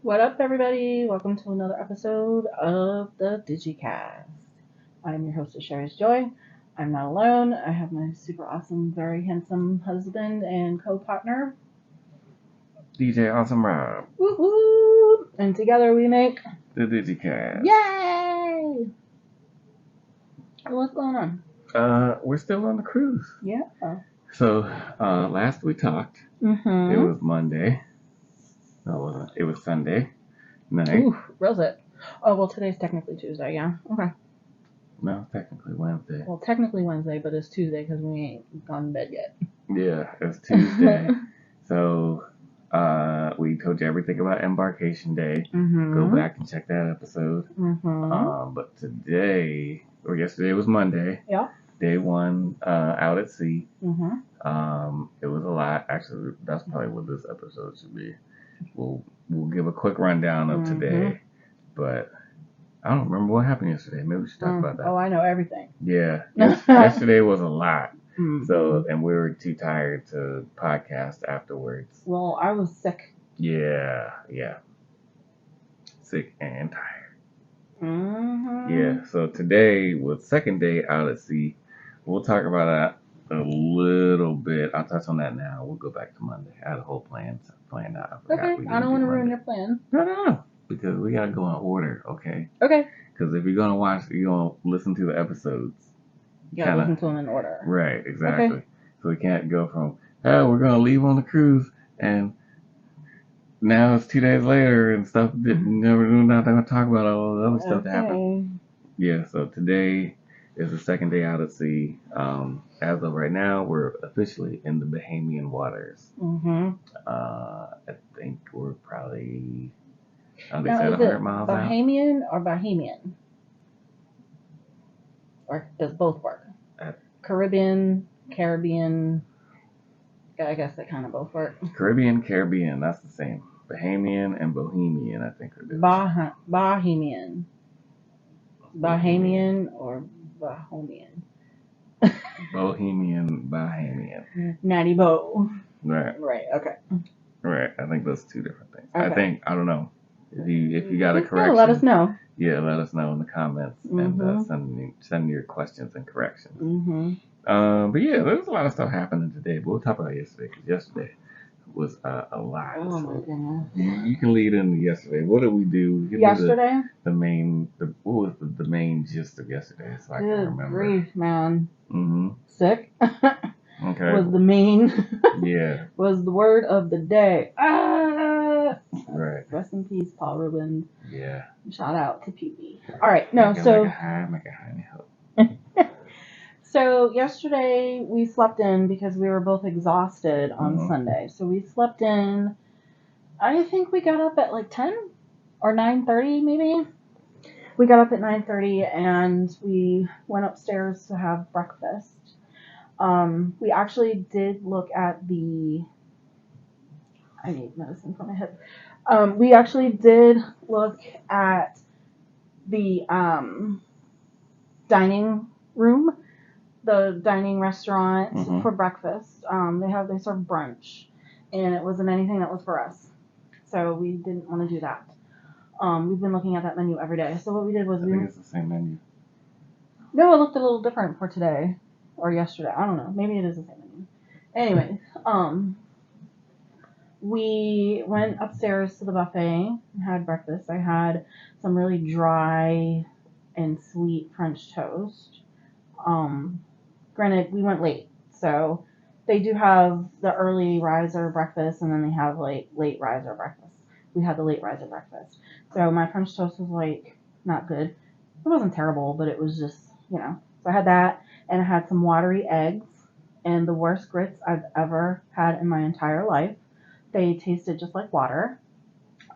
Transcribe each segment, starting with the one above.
What up, everybody? Welcome to another episode of the DigiKast. I'm your hostess, Sherry's Joy. I'm not alone. I have my super awesome, very handsome husband and co-partner, DJ Awesome Rob. Woo-hoo! And together we make The DigiKast. Yay! What's going on? We're still on the cruise. Yeah. So, last we talked, it was Monday. No, it wasn't. It was Sunday night. Ooh, was it? Oh, well, today's technically Tuesday, yeah. Okay. No, technically Wednesday. Well, technically Wednesday, but it's Tuesday because we ain't gone to bed yet. Yeah, it's Tuesday. So, we told you everything about Embarkation Day. Go back and check that episode. But today, or yesterday was Monday. Yeah. Day one, out at sea. It was a lot. Actually, that's probably what this episode should be. We'll give a quick rundown of today, but I don't remember what happened yesterday. Maybe we should talk about that. Oh, I know everything. Yeah, yesterday was a lot. So, and we were too tired to podcast afterwards. Well, I was sick. Yeah. Sick and tired. Yeah, so today was second day out at sea. We'll talk about that a little bit. I'll touch on that now. We'll go back to Monday. I had a whole plan out. Okay, I don't want to ruin your plan. No. Because we got to go in order, okay? Okay. Because if you're going to listen to the episodes. You got to listen to them in order. Right, exactly. Okay. So we can't go from, we're going to leave on the cruise, and now it's 2 days later, and stuff that we're not going to talk about all the other stuff that happened. Yeah, so today is the second day out at sea. As of right now, we're officially in the Bahamian waters. I think we're probably, they said 100 miles out. Bahamian or Bahamian? Or does both work? Caribbean. I guess they kind of both work. Caribbean, that's the same. Bahamian and Bohemian, I think are different. Bahamian or Bahomian? Bahamian. Natty Bo. Right, okay. Right, I think those two different things. Okay. I don't know. If you got a correction, let us know. Yeah, let us know in the comments and send your questions and corrections. But yeah, there's a lot of stuff happening today. But we'll talk about yesterday because yesterday was a lot. Oh my goodness! You can lead into yesterday. What did we do? Yesterday? What was the main gist of yesterday? So I can remember. Good grief, man. Sick. Okay. Was the main. Yeah. Was the word of the day. Right. Rest in peace, Paul Rubens. Yeah. Shout out to Pee-wee. All right, make a high. So yesterday we slept in because we were both exhausted on Sunday. So we slept in. I think we got up at like 10 or 9:30 maybe. We got up at 9:30 and we went upstairs to have breakfast. We actually did look at I need medicine for my hip. We actually did look at the dining room, the dining restaurant for breakfast. They serve brunch, and it wasn't anything that was for us, so we didn't want to do that. We've been looking at that menu every day. So what we did was I think it's the same menu. No, it looked a little different for today or yesterday. I don't know. Maybe it is the same menu. Anyways, we went upstairs to the buffet and had breakfast. I had some really dry and sweet French toast. Granted, we went late, so they do have the early riser breakfast, and then they have like late riser breakfast. We had the late riser breakfast. So my French toast was like not good. It wasn't terrible, but it was just, So I had that, and I had some watery eggs and the worst grits I've ever had in my entire life. They tasted just like water.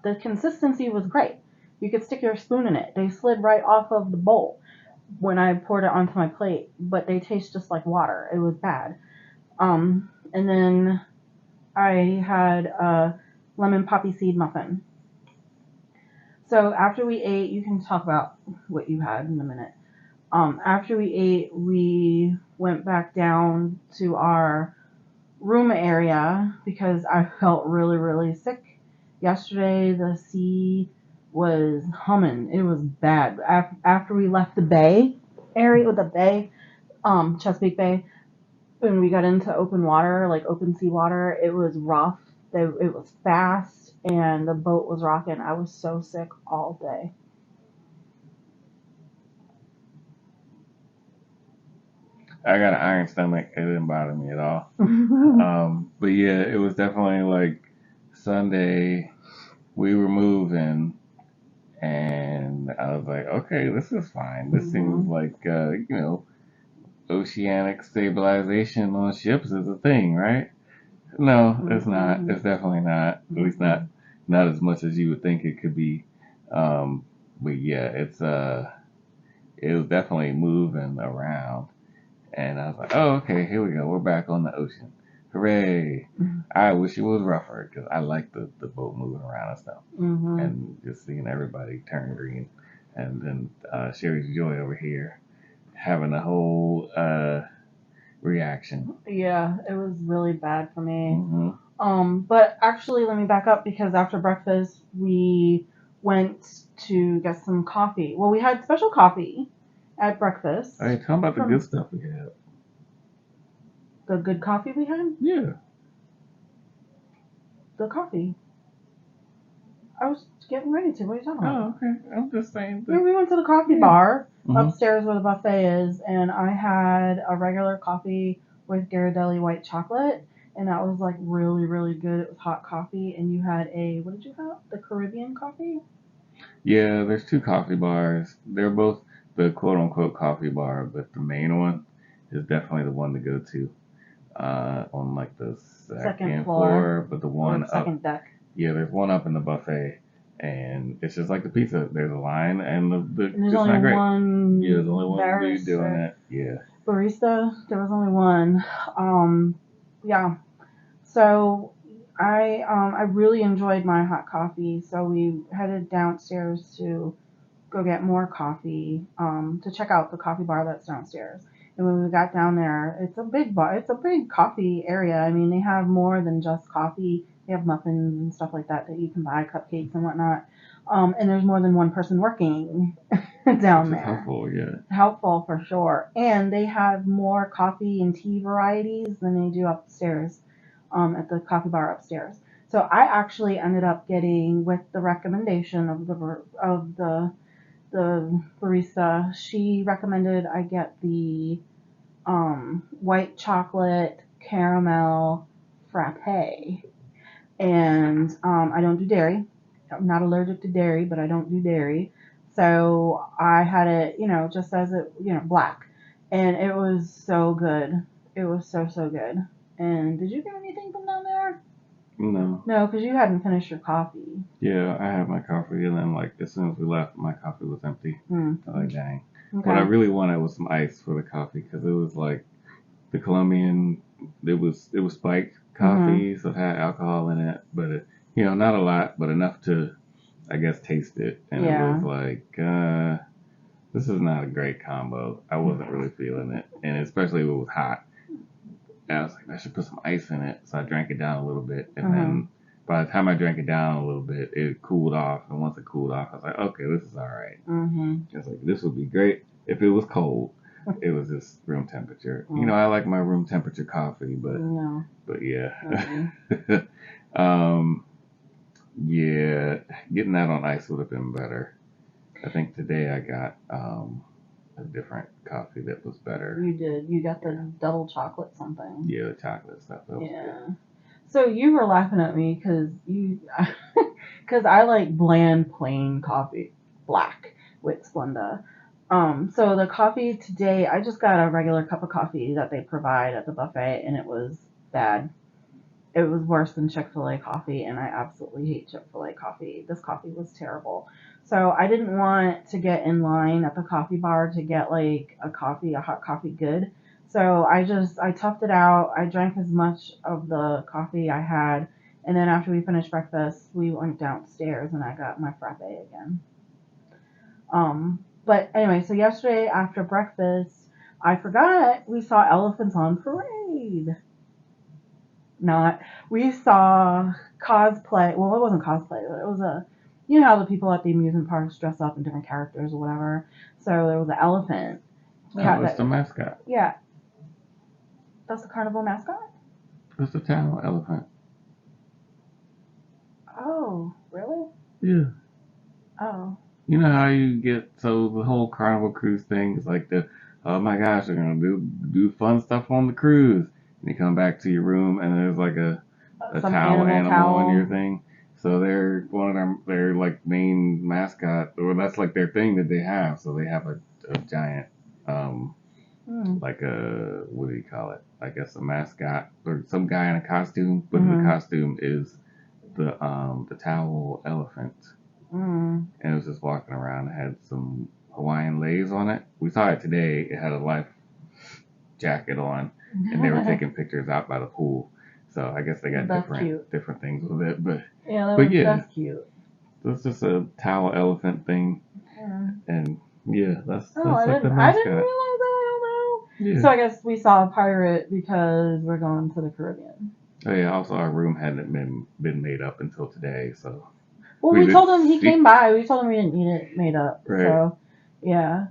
The consistency was great. You could stick your spoon in it. They slid right off of the bowl when I poured it onto my plate, but they taste just like water. It was bad. And then I had a lemon poppy seed muffin. So after we ate, you can talk about what you had in a minute. After we ate, we went back down to our room area because I felt really, really sick Yesterday, the sea was humming. It was bad. After we left the bay area, with the bay, Chesapeake Bay, when we got into open water, like open sea water, it was rough. It was fast, and the boat was rocking. I was so sick all day. I got an iron stomach. It didn't bother me at all. But yeah, it was definitely like Sunday. We were moving, and I was like, okay, this is fine. This seems like oceanic stabilization on ships is a thing, right? No, it's not. It's definitely not. At least not as much as you would think it could be. But yeah, it was definitely moving around. And I was like, oh, okay, here we go. We're back on the ocean. Hooray. I wish it was rougher because I like the boat moving around and stuff. And just seeing everybody turn green. And then Sherry's Joy over here having a whole reaction. Yeah, it was really bad for me. But actually, let me back up because after breakfast, we went to get some coffee. Well, we had special coffee at breakfast. Hey, tell me about the good stuff we had. The good coffee we had? Yeah. The coffee. I was getting ready to. What are you talking about? Oh, okay. I'm just saying. Yeah, we went to the coffee bar upstairs where the buffet is, and I had a regular coffee with Ghirardelli white chocolate, and that was like really, really good. It was hot coffee, and you had what did you have? The Caribbean coffee? Yeah, there's two coffee bars. They're both the quote unquote coffee bar, but the main one is definitely the one to go to on like the second floor, but the one second deck. Yeah, there's one up in the buffet, and it's just like the pizza. There's a line, and and there's just only not great. One. Yeah, there's only one dude doing it. Yeah. Barista. There was only one. Yeah. So I really enjoyed my hot coffee. So we headed downstairs to go get more coffee. To check out the coffee bar that's downstairs. And when we got down there, it's a big bar. It's a big coffee area. I mean, they have more than just coffee. They have muffins and stuff like that you can buy, cupcakes and whatnot. And there's more than one person working down there. Helpful, yeah. Helpful for sure. And they have more coffee and tea varieties than they do upstairs, at the coffee bar upstairs. So I actually ended up getting, with the recommendation of the barista, she recommended I get the white chocolate caramel frappe. And I don't do dairy. I'm not allergic to dairy, but I don't do dairy. So I had it, just as black. And it was so good. It was so, so good. And did you get anything from down there? No. No, because you hadn't finished your coffee. Yeah, I had my coffee, and then like as soon as we left, my coffee was empty. I was like, dang. Okay. What I really wanted was some ice for the coffee because it was like the Colombian. It was spiked coffee, so it had alcohol in it, but it, not a lot, but enough to, I guess, taste it. And it was like, this is not a great combo. I wasn't really feeling it, and especially if it was hot. And I was like, I should put some ice in it, so I drank it down a little bit, and then by the time I drank it down a little bit, it cooled off. And once it cooled off, I was like, okay, this is all right. I was like, this would be great if it was cold. It was just room temperature. I like my room temperature coffee, but yeah. Yeah, getting that on ice would have been better. I think today I got a different coffee that was better. You did. You got the double chocolate something. Yeah, the chocolate stuff. That was good. So you were laughing at me because I like bland, plain coffee, black with Splenda. So the coffee today, I just got a regular cup of coffee that they provide at the buffet, and it was bad. It was worse than Chick-fil-A coffee, and I absolutely hate Chick-fil-A coffee. This coffee was terrible. So I didn't want to get in line at the coffee bar to get like a hot coffee good. So I toughed it out. I drank as much of the coffee I had, and then after we finished breakfast, we went downstairs and I got my frappe again. But anyway, so yesterday after breakfast, I forgot we saw elephants on parade. not. We saw cosplay. Well, it wasn't cosplay, but it was a. You know how the people at the amusement parks dress up in different characters or whatever. So there was an elephant. Oh, it's the mascot. Yeah, that's the carnival mascot. It's the town elephant. Oh, really? Yeah. Oh. You know how you get so the whole Carnival cruise thing is like the oh my gosh, they're gonna do fun stuff on the cruise. And you come back to your room and there's like a Some towel animal on your towel. thing. So they're one of their like main mascot, or that's like their thing that they have. So they have a giant like a what do you call it? I guess a mascot or some guy in a costume, but the costume is the towel elephant. And it was just walking around. It had some Hawaiian leis on it. We saw it today. It had a life jacket on, and they were taking pictures out by the pool. So I guess they got different things with it. But that's cute. It's just a towel elephant thing, and yeah, that's like the mascot. I didn't realize that. I don't know. Yeah. So I guess we saw a pirate because we're going to the Caribbean. Oh yeah. Also, our room hadn't been made up until today, so. Well, we told him he came by. We told him we didn't need it made up. Right. So, yeah.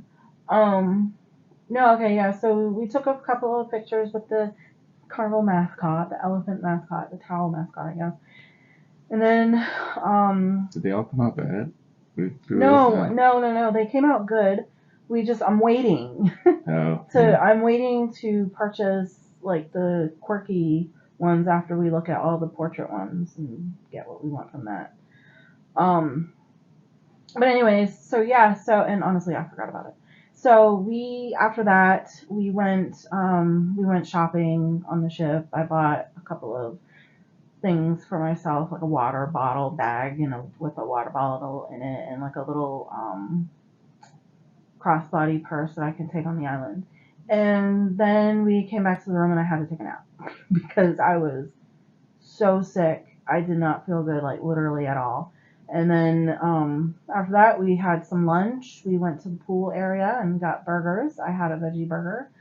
No, okay, yeah. So we took a couple of pictures with the carnival mascot, the elephant mascot, the towel mascot, I guess. And then, did they all come out bad? No. They came out good. I'm waiting. I'm waiting to purchase like the quirky ones after we look at all the portrait ones and get what we want from that. But anyways, and honestly, I forgot about it. So after that, we went shopping on the ship. I bought a couple of things for myself, like a water bottle bag, with a water bottle in it, and like a little crossbody purse that I can take on the island. And then we came back to the room and I had to take a nap because I was so sick. I did not feel good, like literally at all. And then after that, we had some lunch. We went to the pool area and got burgers. I had a veggie burger.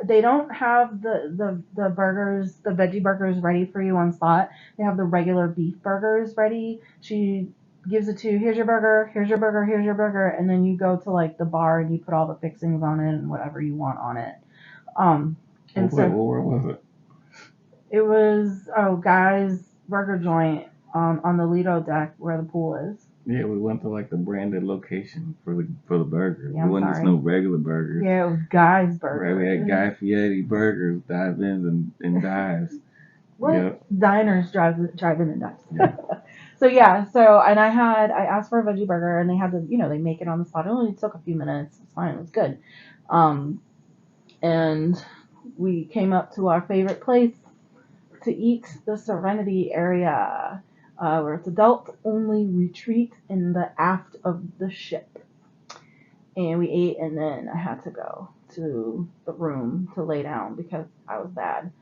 They don't have the burgers, the veggie burgers ready for you on spot. They have the regular beef burgers ready. She gives it to you. Here's your burger. Here's your burger. Here's your burger. And then you go to like the bar and you put all the fixings on it and whatever you want on it. Where was it? It was Guy's Burger Joint on the Lido deck where the pool is. Yeah, we went to like the branded location for the burger. Yeah, we went to no regular burgers. Yeah, it was Guy's Burger. Right, we had Guy Fieri burgers, dive-ins and dives. What? Yep. Diners, drive-in and dives. Yeah. And I asked for a veggie burger and they had they make it on the spot. It only took a few minutes. It's fine. It was good. And we came up to our favorite place to eat, the Serenity area, where it's adult-only retreat in the aft of the ship. And we ate, and then I had to go to the room to lay down because I was bad.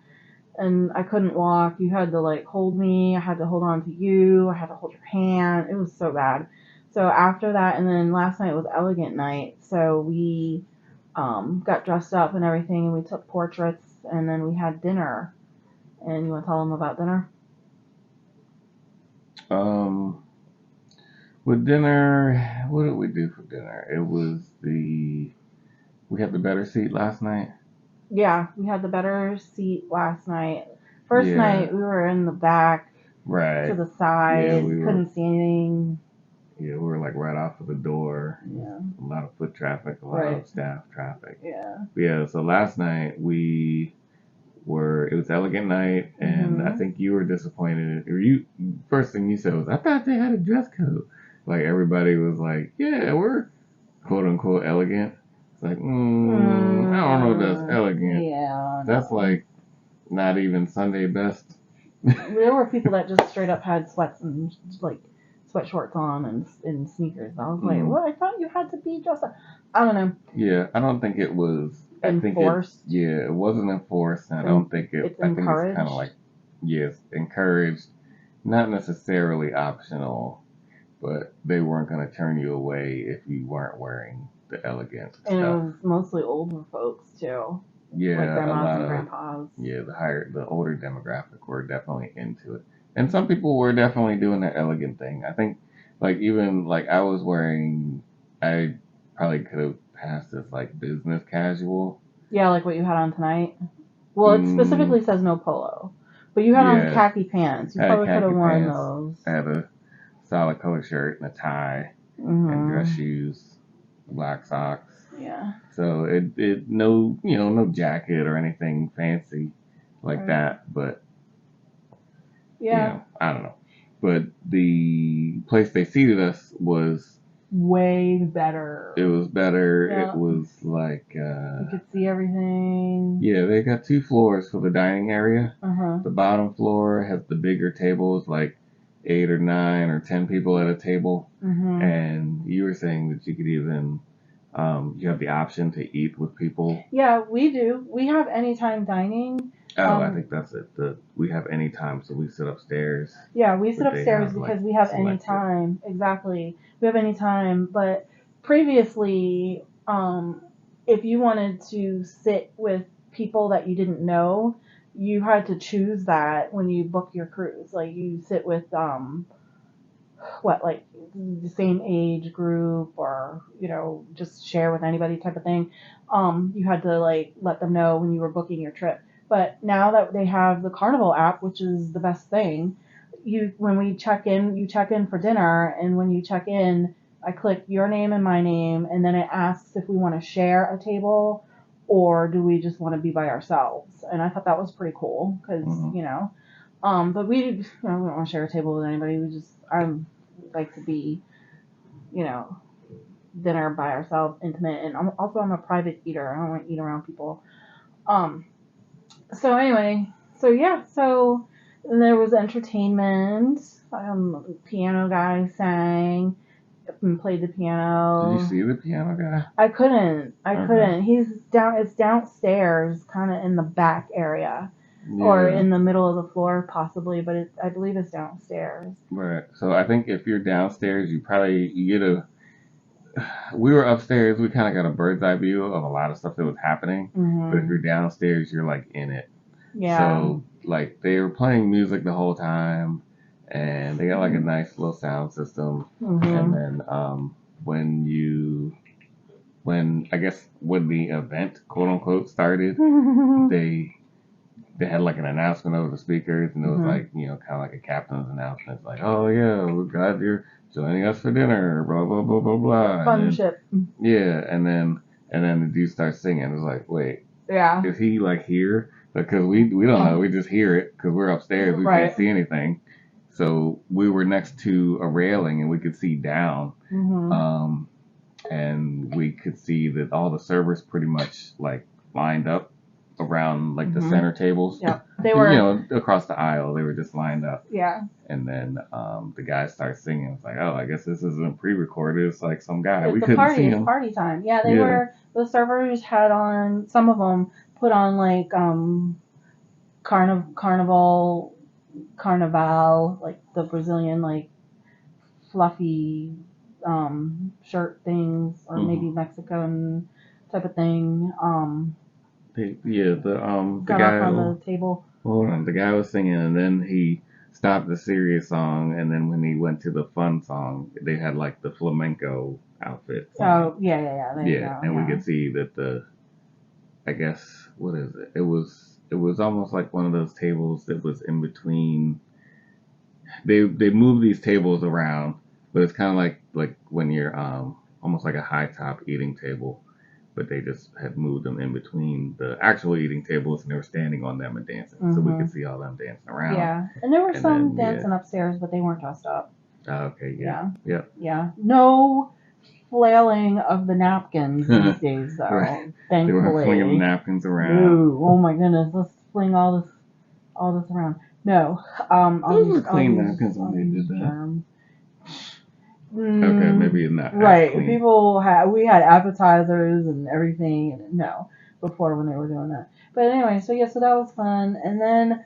And I couldn't walk. You had to, like, hold me. I had to hold on to you. I had to hold your hand. It was so bad. So after that, and then last night was elegant night. So we got dressed up and everything, and we took portraits, and then we had dinner. And you want to tell them about dinner? With dinner, what did we do for dinner? It was we had the better seat last night. Yeah, we had the better seat last night. First night, we were in the back, right to the side, couldn't see anything. Yeah, we were like right off of the door. Yeah. A lot of foot traffic, a lot of staff traffic. Yeah. Yeah, so last night it was elegant night, and I think you were disappointed. Or first thing you said was, I thought they had a dress code. Like everybody was like, yeah, we're quote unquote elegant. It's like, I don't know if that's elegant. Yeah. That's like not even Sunday best. There were people that just straight up had sweats and like sweat shorts on and sneakers. I was like, what? I thought you had to be dressed up. I don't know. Yeah, I don't think it was enforced. It wasn't enforced, and I don't think it's I think encouraged. It's kind of like, yes, encouraged, not necessarily optional, but they weren't going to turn you away if you weren't wearing the elegant stuff. And it was mostly older folks too. Yeah, like a grandmas lot and of grandpas. the older demographic were definitely into it, and some people were definitely doing the elegant thing. I think, like even like I probably could have passed as like business casual. Yeah, like what you had on tonight. Well, it Mm, specifically says no polo, but you had on yeah, khaki pants. You I had probably could have khaki worn pants. those. I had a solid color shirt and a tie and dress Mhm. shoes, black socks. Yeah. So it no no jacket or anything fancy like Right. that, but Yeah. I don't know. But the place they seated us was Way better. it was better. It Yeah. was like You could see everything. yeah, they got 2 floors for the dining area. Uh huh. The bottom floor has the bigger tables, like 8 or 9 or 10 people at a table. Mhm. And you were saying that you could even you have the option to eat with people. Yeah, we do. We have anytime dining. Oh, I think that's it. We have any time, so we sit upstairs, Yeah, we sit but they upstairs have because like we have any selected. time. Exactly. We have any time. But previously, if you wanted to sit with people that you didn't know, you had to choose that when you book your cruise. Like you sit with like the same age group or just share with anybody type of thing. You had to like let them know when you were booking your trip. But now that they have the Carnival app, which is the best thing, when we check in, you check in for dinner, and when you check in, I click your name and my name, and then it asks if we want to share a table or do we just want to be by ourselves. And I thought that was pretty cool because Mm-hmm. but we don't want to share a table with anybody. I like to be, you know, dinner by ourselves, intimate, and I'm a private eater. I don't want to eat around people. Um. So anyway, so yeah, so there was entertainment. The piano guy sang and played the Did you piano. see the piano guy? I couldn't. I Okay. couldn't. He's down. It's downstairs, kind of in the back area, or Yeah. in the middle of the floor, possibly. But I believe it's downstairs. Right. So I think if you're downstairs, you get a. We were upstairs. We kind of got a bird's eye view of a lot of stuff that was happening. But if Mhm. you're downstairs, you're like in it. Yeah. So like they were playing music the whole time, and they got like a nice little sound system. And Mhm. then when I guess when the event quote unquote started, they they had like an announcement over the speakers, and it was Mhm. like kind of like a captain's announcement. It's like, oh yeah, we're glad you're joining us for dinner, blah blah blah blah blah. And Fun then ship. yeah, and then the dude starts singing. It's like, wait, Yeah. is he like here? Because we don't know. We just hear it because we're upstairs. We Right. can't see anything. So we were next to a railing and we could see down. Mhm. And we could see that all the servers pretty much like lined up around like the Mhm. center tables. Yep. They were. Across the aisle, they were just lined up. Yeah. And then the guy starts singing. It's like, oh, I guess this isn't pre-recorded. It's like some guy. It's We a couldn't party. see It's him. party time. Yeah, they Yeah. were. The servers had on. Some of them put on like carnival, like the Brazilian like fluffy shirt things, or maybe Mexican type of thing. The Got up guy. on the table. Hold on, the guy was singing, and then he stopped the serious song, and then when he went to the fun song, they had like the flamenco outfits on. Oh yeah. There you go. And we Yeah. could see that I guess what is it? It was almost like one of those tables that was in between. They move these tables around, but it's kind of like when you're almost like a high top eating table, but they just had moved them in between the actual eating tables, and they were standing on them and dancing, so we could see all them dancing around. Yeah, and there were And some then, dancing upstairs, but they weren't dressed up. Okay, Yeah. Yep. Yeah. No flailing of the napkins these days, though. Right. Thankfully. They were flinging napkins around. No. Oh my goodness. Let's fling all this around. No. Those were clean napkins when they did that. Germs. Okay, maybe not. Right. Clean. We had appetizers and everything. And no, before when they were doing that. But anyway, so yeah, so that was fun. And then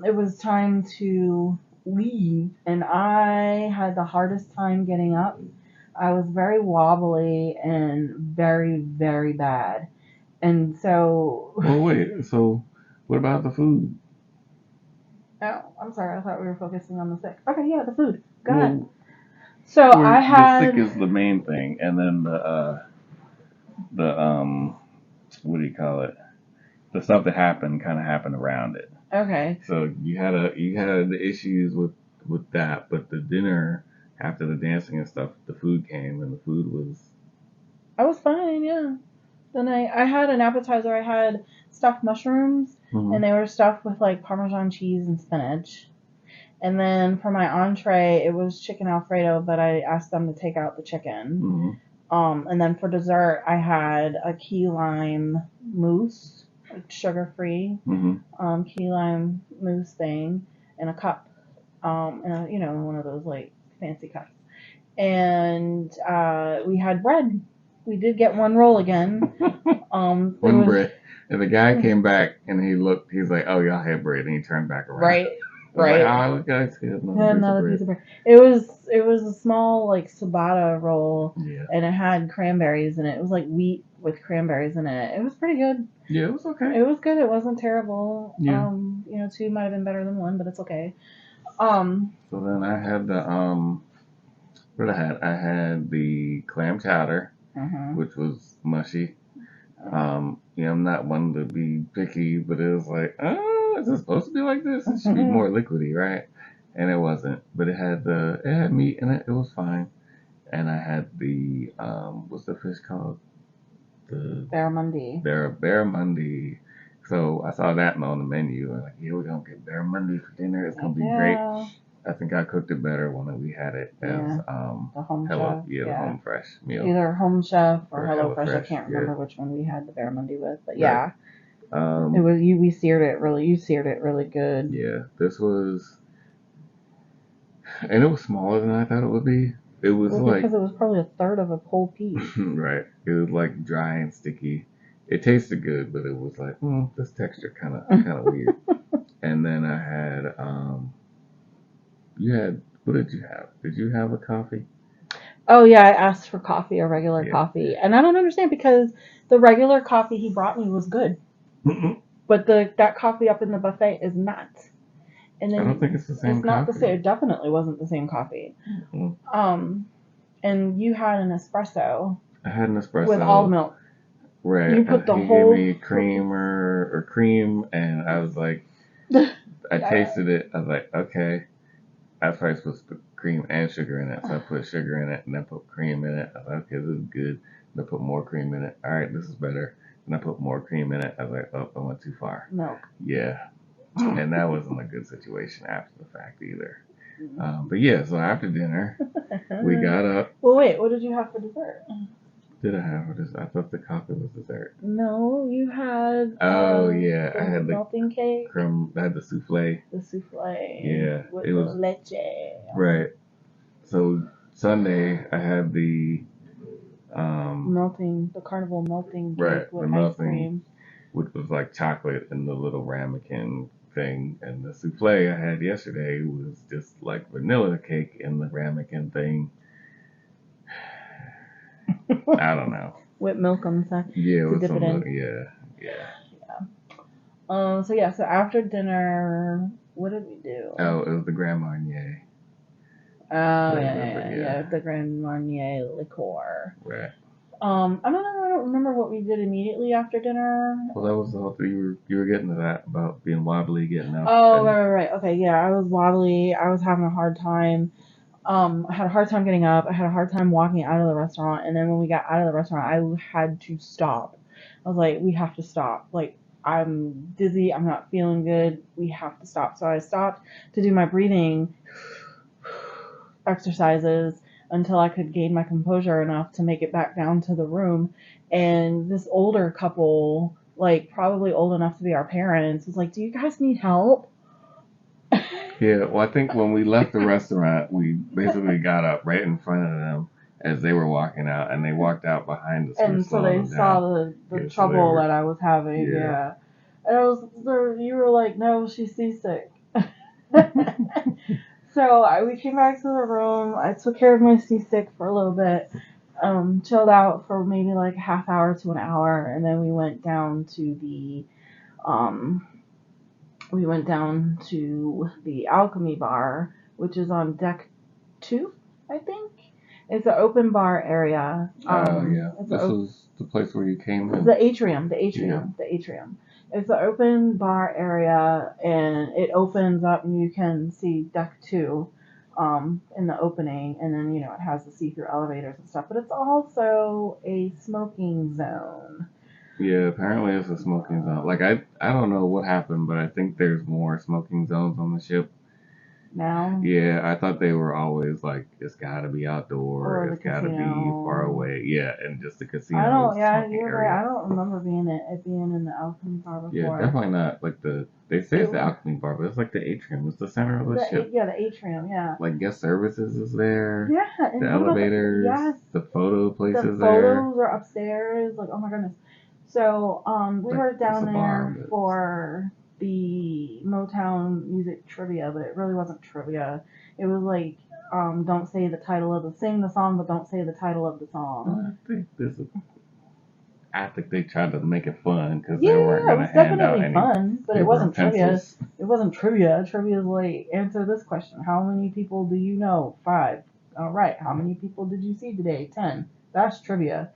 it was time to leave, and I had the hardest time getting up. I was very wobbly and very, very bad. And so, Well, wait. So, what about the food? oh, I'm sorry. I thought we were focusing on the sick. Okay, yeah, the food. Go ahead. Well, So I the sick had. is the main thing, and then the what do you call it? The stuff that happened kind of happened around it. Okay. So you had the issues with that, but the dinner after the dancing and stuff, the food came and the food was. I was fine, yeah. Then I had an appetizer. I had stuffed mushrooms, and they were stuffed with like Parmesan cheese and spinach. And then for my entree, it was chicken Alfredo, but I asked them to take out the chicken. And then for dessert, I had a key lime mousse, like sugar-free, key lime mousse thing in a cup, and one of those like fancy cups. And we had bread. We did get one roll again. One bread. And the guy came back and he looked. He's like, "Oh, y'all had bread," and he turned back around. Right. Like, oh, look, guys, another piece of bread. It was a small like ciabatta roll, and it had cranberries in it. It was like wheat with cranberries in it. It was pretty good. Yeah, it was okay. It was good. It wasn't terrible. Yeah. Two might have been better than one, but it's okay. So then I had the what I had the clam chowder, which was mushy. I'm not one to be picky, but it was like, is it supposed to be like this? It should be more liquidy, right? And it wasn't, but it had meat in it. It was fine. And I had the what's the fish called? The barramundi. Barramundi. So I saw that on the menu. I'm like, yeah, we're gonna get barramundi for dinner. It's gonna be great. I think I cooked it better when we had it as the home Hello, chef. the home fresh meal. Either Home Chef or Hello Fresh. I can't remember which one we had the barramundi with, but yeah. It was you. You seared it really good. Yeah, this was, and it was smaller than I thought it would be. It was because it was probably a third of a whole piece. Right. It was like dry and sticky. It tasted good, but it was like, this texture kind of weird. And then I had, what did you have? Did you have a coffee? Oh yeah, I asked for coffee, a regular coffee, and I don't understand because the regular coffee he brought me was good, but that coffee up in the buffet is not. And then I don't think it's the same. It's not the same. It definitely wasn't the same coffee. And you had an espresso. I had an espresso with all the milk. Right. You put the whole. He gave me cream or cream, and I was like, I tasted it. I was like, okay. I was probably supposed to put cream and sugar in it, so I put sugar in it, and I put cream in it. I was like, okay, this is good. And I put more cream in it. All right, this is better. And I put more cream in it. I was like, oh, I went too far. Milk. Yeah. And that wasn't a good situation after the fact either. But yeah, so after dinner, we got up. Well, wait, what did you have for dessert? Did I have for dessert? I thought the coffee was dessert. No, you had. Oh yeah, I had the melting cake. I had the souffle. The souffle. Yeah, with it was leche. Right. So Sunday, I had the the Carnival melting cake with ice cream, which was like chocolate in the little ramekin thing, and the souffle I had yesterday was just like vanilla cake in the ramekin thing. I don't know. With milk on the side. Yeah, with some milk. Yeah. So after dinner, what did we do? Oh, it was the Grand Marnier. Oh yeah, the Grand Marnier liqueur. Right. I don't remember what we did immediately after dinner. Well, that was the whole thing. You were getting to that about being wobbly, getting up. Oh, right. Okay, yeah, I was wobbly. I was having a hard time. I had a hard time getting up. I had a hard time walking out of the restaurant. And then when we got out of the restaurant, I had to stop. I was like, we have to stop. Like, I'm dizzy. I'm not feeling good. We have to stop. So I stopped to do my breathing exercises until I could gain my composure enough to make it back down to the room. And this older couple, like probably old enough to be our parents, was like, do you guys need help? Yeah, well, I think when we left the restaurant, we basically got up right in front of them as they were walking out, and they walked out behind us. And so they saw the trouble that I was having. Yeah. And you were like, no, she's seasick. So we came back to the room. I took care of my seasick for a little bit. chilled out for maybe like a half hour to an hour, and then we went down to um, the Alchemy Bar, which is on deck 2, I think. It's an open bar area. Yeah. This was the place where you came in. The atrium. It's an open bar area, and it opens up, and you can see deck 2 in the opening, and then it has the see-through elevators and stuff. But it's also a smoking zone. Yeah, apparently it's a smoking zone. Like I don't know what happened, but I think there's more smoking zones on the ship now. Yeah, I thought they were always like it's got to be outdoor, it's got to be far away. Yeah, and just the casino. I don't. Yeah, you're right. I don't remember it being in the Alchemy Bar before. Yeah, definitely not like they say it's the Alchemy Bar, but it's like the atrium. It's the center of the ship. Yeah, the atrium. Yeah. Like guest services is there. Yeah. The elevators. Yes. The photo places there. The photos are upstairs. Like, oh my goodness. So we were down there for the Motown music trivia, but it really wasn't trivia. It was like, don't say the title of sing the song, but don't say the title of the song. I think they tried to make it fun because they weren't going to hand out any. It was definitely fun, but it wasn't trivia. It wasn't trivia. Trivia is like, answer this question. How many people do you know? 5. All right. How many people did you see today? 10. That's trivia.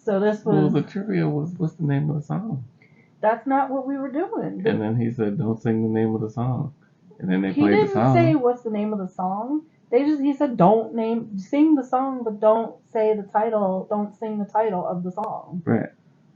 So this was. Well, the trivia was, what's the name of the song? That's not what we were doing. And then he said, don't sing the name of the song. And then they played the song. He didn't say what's the name of the song. He said sing the song, but don't say the title, don't sing the title of the song. Right.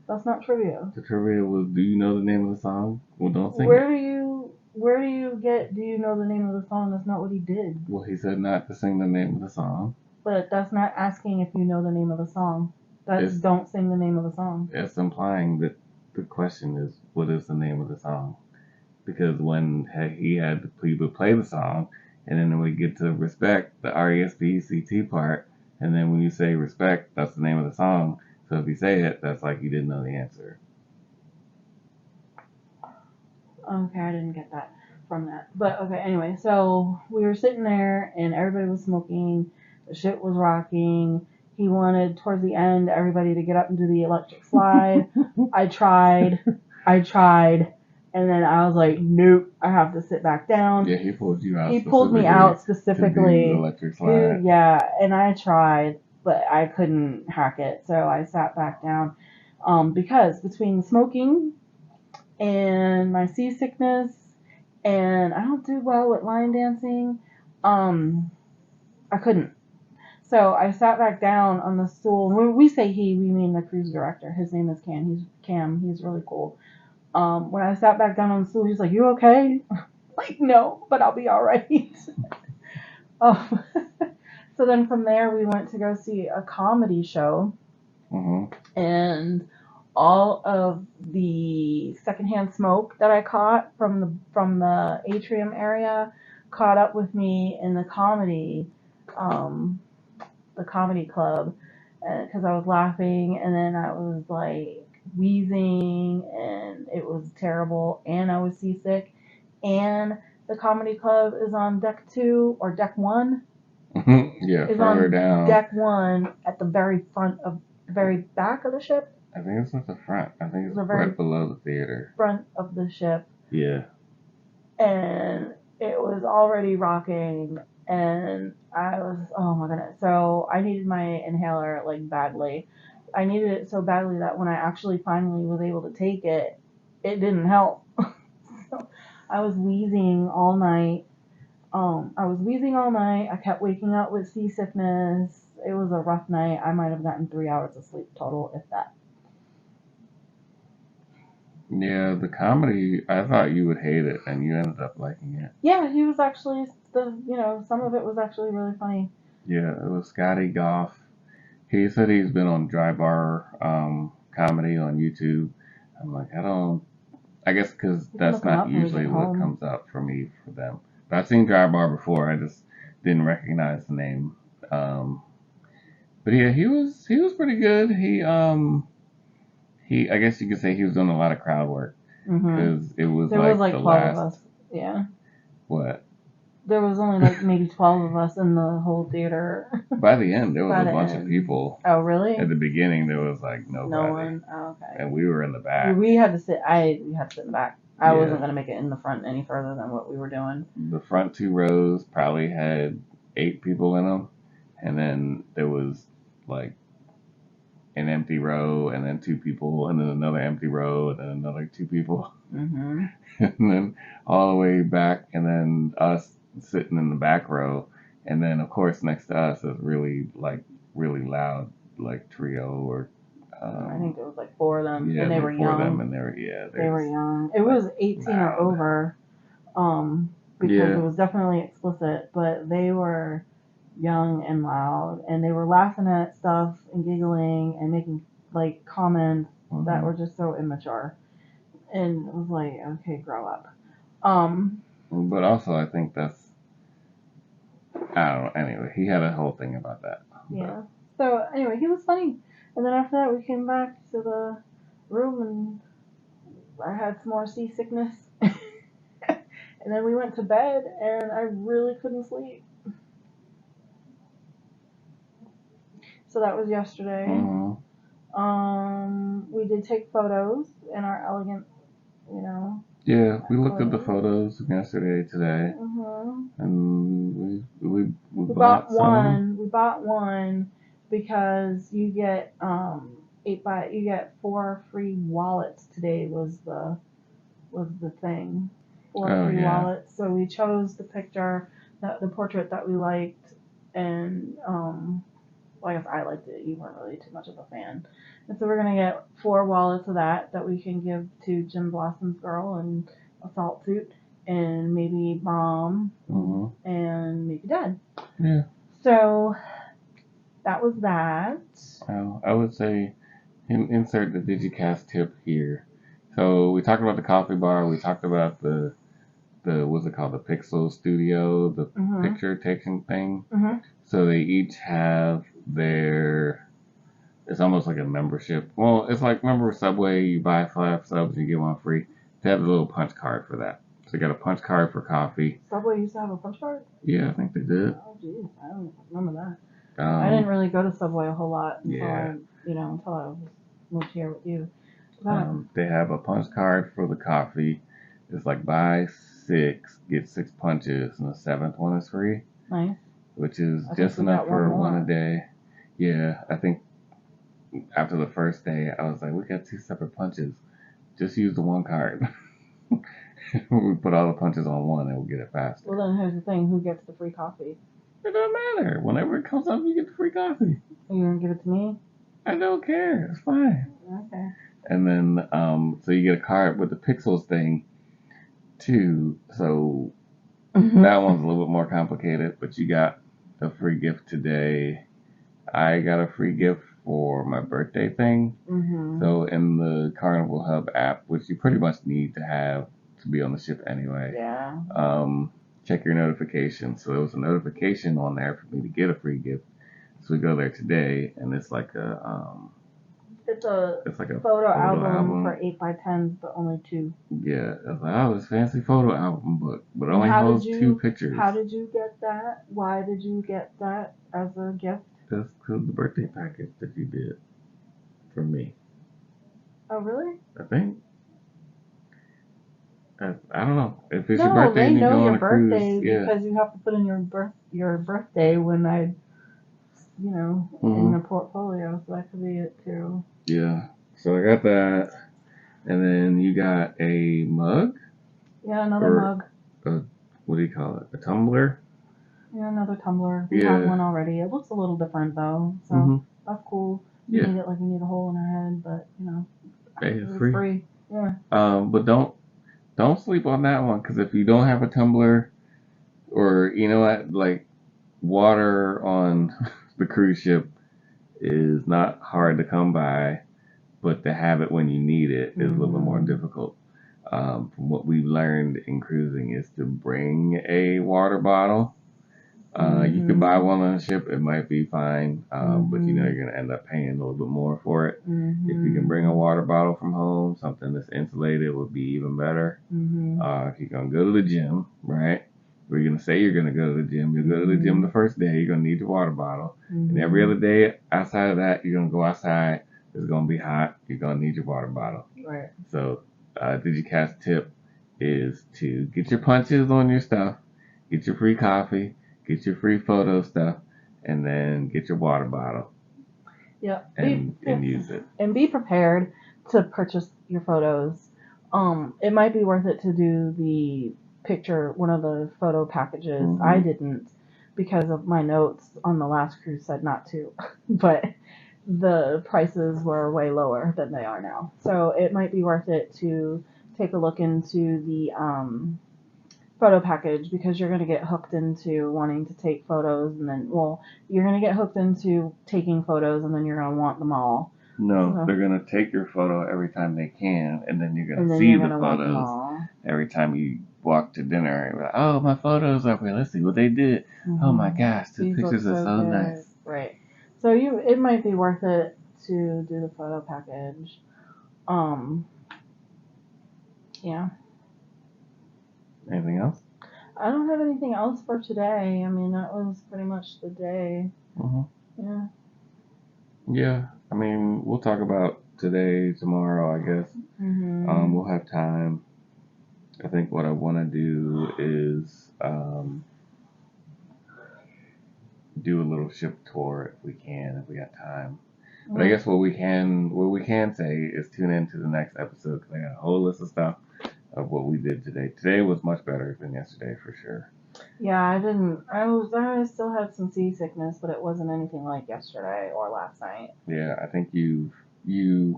That's not trivia. The trivia was, do you know the name of the song? Well, don't sing Where do you get, do you know the name of the song? That's not what he did. Well, he said not to sing the name of the song. But that's not asking if you know the name of the song. That's don't sing the name of the song. It's implying that the question is, what is the name of the song? Because when he would play the song, and then we get to respect, the R-E-S-P-E-C-T part, and then when you say respect, that's the name of the song. So if you say it, that's like you didn't know the answer. Okay, I didn't get that from that. But okay, anyway, so we were sitting there, and everybody was smoking. The shit was rocking. He wanted, towards the end, everybody to get up and do the electric slide. I tried, and then I was like, nope, I have to sit back down. Yeah, he pulled you out. He pulled me out specifically. To do the electric slide. Yeah, and I tried, but I couldn't hack it, so I sat back down. Because between smoking and my seasickness, and I don't do well with line dancing, I couldn't. So I sat back down on the stool. When we say he, we mean the cruise director. His name is Cam. He's really cool. When I sat back down on the stool, he's like, "You okay?" Like, no, but I'll be all right. So then from there, we went to go see a comedy show. Mm-hmm. And all of the secondhand smoke that I caught from the atrium area caught up with me in the comedy club, because I was laughing, and then I was like wheezing, and it was terrible, and I was seasick. And the comedy club is on deck 2 or deck 1. Yeah, further down. Deck 1 at the very back of the ship. I think it's at the front. I think it's right below the theater. Front of the ship. Yeah. And it was already rocking, and I was, oh my goodness. So I needed my inhaler like badly. I needed it so badly that when I actually finally was able to take it, it didn't help. So I was wheezing all night. I kept waking up with seasickness. It was a rough night. I might have gotten 3 hours of sleep total, if that. Yeah, the comedy, I thought you would hate it, and you ended up liking it. Yeah, he was actually, some of it was actually really funny. Yeah, it was Scotty Goff. He said he's been on Dry Bar comedy on YouTube. I'm like, I guess because that's not usually what comes up for me for them. But I've seen Dry Bar before. I just didn't recognize the name. But yeah, he was pretty good. He I guess you could say he was doing a lot of crowd work because it was there was like the 12 last. Of us. Yeah. What? there was only like maybe 12 of us in the whole theater. By the end, there was By a the bunch of end. people. Oh, really? At the beginning, there was like nobody. No one. Oh, okay. And we were in the back. We had to sit. We had to sit in the back. I Yeah. wasn't gonna make it in the front any further than what we were doing. The front 2 rows probably had 8 people in them, and then there was like an empty row, and then 2 people, and then another empty row, and then another 2 people, Mm-hmm. and then all the way back, and then us sitting in the back row, and then of course next to us is really loud like trio or. I think there was like 4 of them, Yeah, and they were young. 4 of them, and they were young. It was 18 loud. or over, because it was definitely explicit, but they were young and loud, and they were laughing at stuff and giggling and making like comments that were just so immature, and it was like, okay, grow up. But also, I think that's, I don't know. Anyway, he had a whole thing about that. Yeah. So anyway, he was funny, and then after that, we came back to the room, and I had some more seasickness, and then we went to bed, and I really couldn't sleep. So that was yesterday. Mm-hmm. We did take photos in our elegant, Yeah, we looked at the photos yesterday, today, and we bought some. We bought one because you get you get 4 free wallets. Today was the thing. 4 free wallets. So we chose the picture, the portrait that we liked, and well, I guess I liked it. You weren't really too much of a fan. And so we're going to get 4 wallets of that we can give to Jim Blossom's girl and a salt suit and maybe Mom and maybe Dad. Yeah. So that was that. I would say insert the DigiKast tip here. So we talked about the coffee bar. We talked about the what's it called? The Pixel Studio, the picture taking thing. So they each have it's almost like a membership. Well, it's like, remember Subway, you buy 5 subs, you get 1 free. They have a little punch card for that. So you got a punch card for coffee. Subway used to have a punch card? Yeah, I think they did. Oh, geez. I don't remember that. I didn't really go to Subway a whole lot until I moved here with you. They have a punch card for the coffee. It's like buy 6, get 6 punches, and the 7th one is free. Nice. Which is just enough for one a day. Yeah, I think after the first day, I was like, we got 2 separate punches. Just use the one card. We put all the punches on one and we'll get it faster. Well, then here's the thing. Who gets the free coffee? It doesn't matter. Whenever it comes up, you get the free coffee. Are you going to give it to me? I don't care. It's fine. Okay. And then, so you get a card with the Pixels thing, too. So that one's a little bit more complicated, but you got a free gift today. I got a free gift for my birthday thing. So in the Carnival Hub app, which you pretty much need to have to be on the ship anyway. Yeah. Check your notifications. So there was a notification on there for me to get a free gift. So we go there today, and it's like a it's like a photo album for 8x10s, but only 2. Yeah, it's like, oh, this fancy photo album book, but it only holds 2 pictures. How did you get that? Why did you get that as a gift? That's because of the birthday package that you did for me. Oh, really? I think. I don't know. If it's your birthday and you go on a cruise, because you have to put in your birthday when in the portfolio, so that could be it too. Yeah. So I got that, and then you got a mug. Yeah, another mug. What do you call it? A tumbler. Yeah, another tumbler. We have one already. It looks a little different though, so that's cool. We need it like we need a hole in our head, but hey, it's free. Yeah. But don't sleep on that one, because if you don't have a tumbler, or like water on the cruise ship is not hard to come by, but to have it when you need it is a little bit more difficult. From what we've learned in cruising is to bring a water bottle. You can buy one on the ship, it might be fine, but you're going to end up paying a little bit more for it. If you can bring a water bottle from home, something that's insulated would be even better. If you're going to go to the gym, right, we're going to say you're going to go to the gym. You'll go to the gym the first day. You're going to need your water bottle. And every other day outside of that, you're going to go outside. It's going to be hot. You're going to need your water bottle. Right. So, DigiKast tip is to get your punches on your stuff, get your free coffee, get your free photo stuff, and then get your water bottle. Yep. And use it. And be prepared to purchase your photos. It might be worth it to do one of the photo packages. I didn't because of my notes on the last cruise said not to, but the prices were way lower than they are now. So it might be worth it to take a look into the photo package because you're going to get hooked into wanting to take photos and then, you're going to get hooked into taking photos and then you're going to want them all. No, they're going to take your photo every time they can, and then you're going to see the photos every time you walk to dinner. You're like, oh, my photos are here. Let's see what they did. Oh my gosh, the pictures are so nice. Right. So it might be worth it to do the photo package. Yeah. Anything else? I don't have anything else for today. I mean, that was pretty much the day. Yeah. Yeah. I mean, we'll talk about today, tomorrow, I guess. We'll have time. I think what I want to do is do a little ship tour if we got time. But I guess what we can say is tune into the next episode because I got a whole list of stuff of what we did today. Today was much better than yesterday for sure. Yeah, I still had some seasickness, but it wasn't anything like yesterday or last night. Yeah, I think you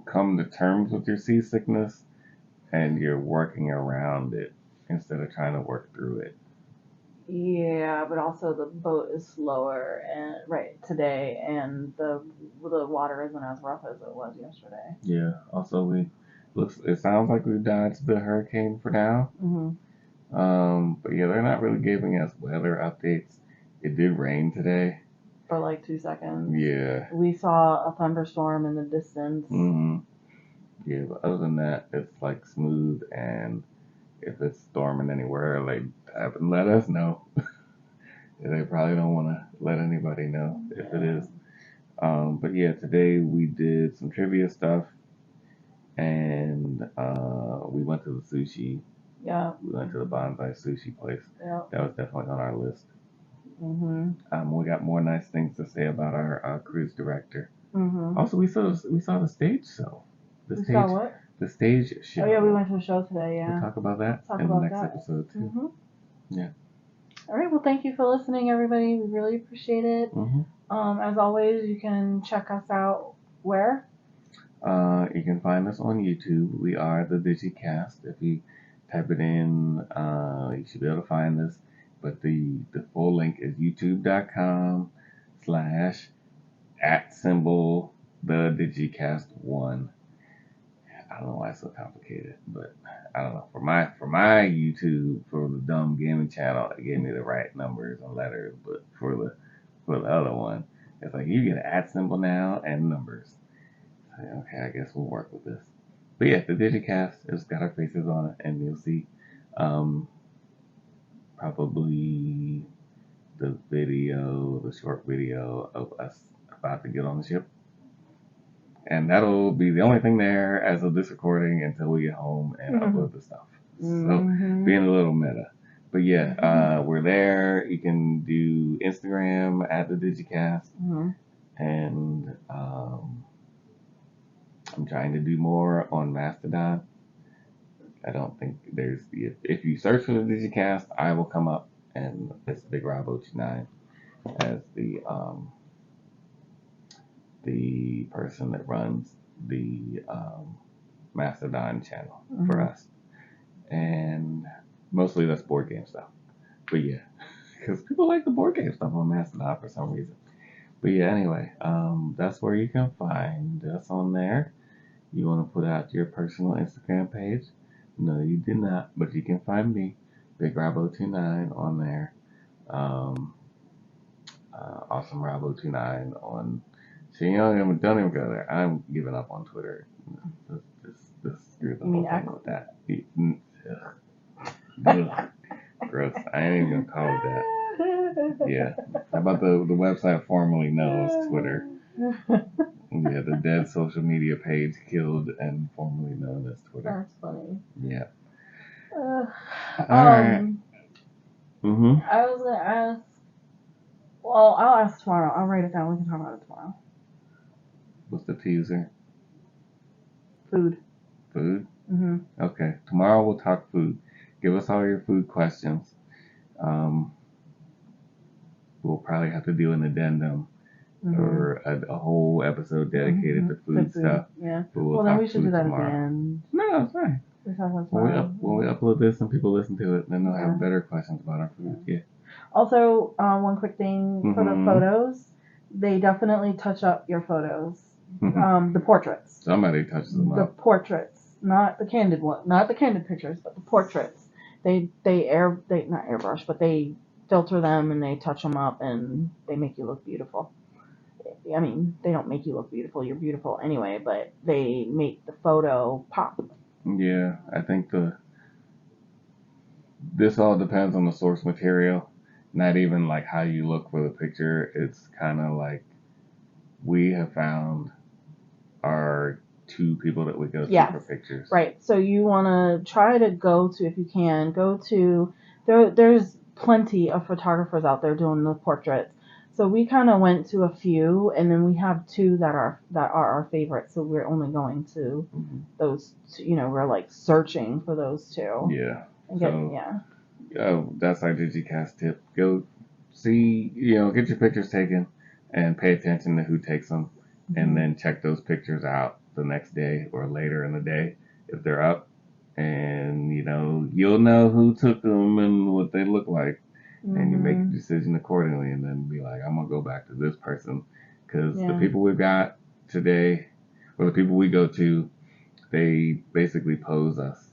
come to terms with your seasickness and you're working around it instead of trying to work through it. Yeah, but also the boat is slower today, and the water isn't as rough as it was yesterday. Yeah. Also, it sounds like we've dodged the hurricane for now. But yeah, they're not really giving us weather updates. It did rain today. For like 2 seconds. Yeah. We saw a thunderstorm in the distance. Yeah, but other than that, it's like smooth, and if it's storming anywhere, like, let us know. They probably don't want to let anybody know if it is. But yeah, today we did some trivia stuff, and we went to the sushi. Yeah. We went to the Bonsai sushi place. Yeah. That was definitely on our list. We got more nice things to say about our cruise director. Also, we saw the stage show. Saw what? The stage show. Oh yeah, we went to a show today. Yeah. We'll talk about that in the next episode too. Yeah. All right. Well, thank you for listening, everybody. We really appreciate it. As always, you can check us out where? You can find us on YouTube. We are the DigiKast. If you type it in, you should be able to find us. But the full link is youtube.com/@the DigiKast1. I don't know why it's so complicated, but I don't know. For my YouTube, for the dumb gaming channel, it gave me the right numbers and letters, but for the other one, it's like you get an @ now and numbers. Okay, I guess we'll work with this. But yeah, the DigiKast has got our faces on it, and you'll see probably the short video of us about to get on the ship. And that'll be the only thing there as of this recording until we get home and upload the stuff. So being a little meta. But yeah, we're there. You can do Instagram at the DigiKast. And I'm trying to do more on Mastodon. I don't think if you search for the DigiKast, I will come up, and it's Big Rob 029 as the person that runs the Mastodon channel for us. And mostly that's board game stuff. But yeah, because people like the board game stuff on Mastodon for some reason. But yeah, anyway, that's where you can find us on there. You want to put out your personal Instagram page? No, you did not, but you can find me, Big Rob 029 on there. Awesome Rob 029 on. See, don't even go there. I'm giving up on Twitter. Just screw the whole thing with that. Gross. gross. I ain't even gonna call it that. Yeah. How about the website formerly known as Twitter? Yeah, the dead social media page killed and formerly known as Twitter. That's funny. Yeah. All right. Mm-hmm. I was gonna ask. Well, I'll ask tomorrow. I'll write it down. We can talk about it tomorrow. What's the teaser? Food. Food? Mm-hmm. Okay. Tomorrow we'll talk food. Give us all your food questions. We'll probably have to do an addendum or a whole episode dedicated to food stuff. Yeah. But Well, then we should do that tomorrow. At the end. No, it's fine. When we upload this and people listen to it, then they'll have better questions about our food. Yeah. Also, one quick thing for the photos, they definitely touch up your photos. The portraits. Somebody touches them up. The portraits, not the candid one, not the candid pictures, but the portraits. They not airbrush, but they filter them and they touch them up and they make you look beautiful. I mean, they don't make you look beautiful. You're beautiful anyway, but they make the photo pop. Yeah, I think this all depends on the source material. Not even like how you look for the picture. It's kind of like we have found our 2 people that we go to for pictures. Right. So you want to try to go to, if you can, there's plenty of photographers out there doing the portraits. So we kind of went to a few, and then we have 2 that are our favorites. So we're only going to those 2, we're like searching for those 2. Yeah. That's our DigiKast tip. Go see, get your pictures taken and pay attention to who takes them. And then check those pictures out the next day or later in the day if they're up. And, you'll know who took them and what they look like. And you make a decision accordingly and then be like, I'm going to go back to this person. Because the people we've got today, or the people we go to, they basically pose us.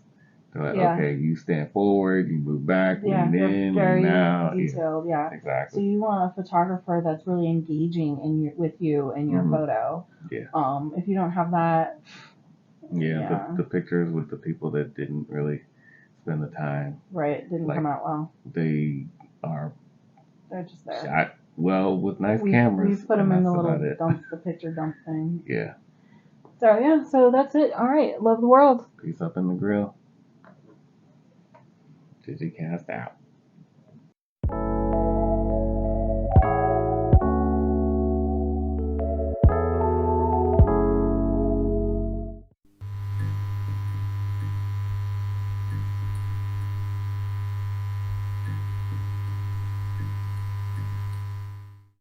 They're like, okay, you stand forward, you move back, lean in, lean out. Detailed, Exactly. So you want a photographer that's really engaging with you in your photo. Yeah. If you don't have that. The pictures with the people that didn't really spend the time. Right, didn't come out well. They're just there. Shot well with nice cameras. We put them in the little the picture dump thing. Yeah. So that's it. All right, love the world. Peace up in the grill. DigiKast out.